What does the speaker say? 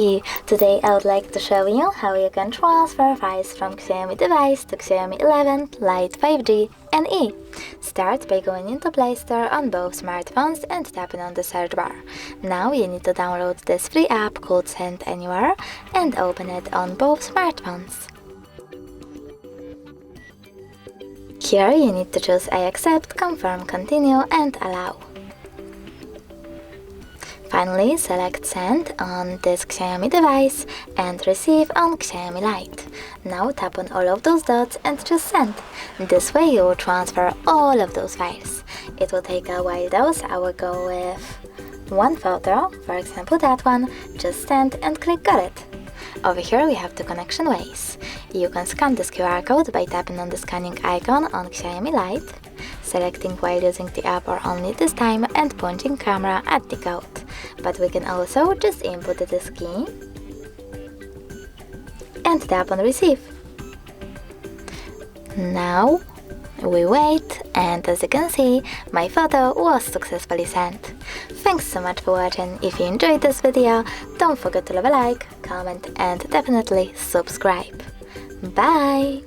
Hi! Today I would like to show you how you can transfer files from Xiaomi device to Xiaomi 11, Lite 5G and E. Start by going into Play Store on both smartphones and tapping on the search bar. Now you need to download this free app called Send Anywhere and open it on both smartphones. Here you need to choose I accept, confirm, continue and allow. Finally, select Send on this Xiaomi device and Receive on Xiaomi Lite. Now tap on all of those dots and choose Send. This way you will transfer all of those files. It will take a while though, so I will go with one photo, for example that one, just send and click Got it. Over here we have the connection ways. You can scan this QR code by tapping on the scanning icon on Xiaomi Lite, selecting while using the app or only this time and pointing camera at the code. But we can also just input this key and tap on Receive. Now we wait, and as you can see, my photo was successfully sent. Thanks so much for watching. If you enjoyed this video, don't forget to leave a like, comment and definitely subscribe. Bye!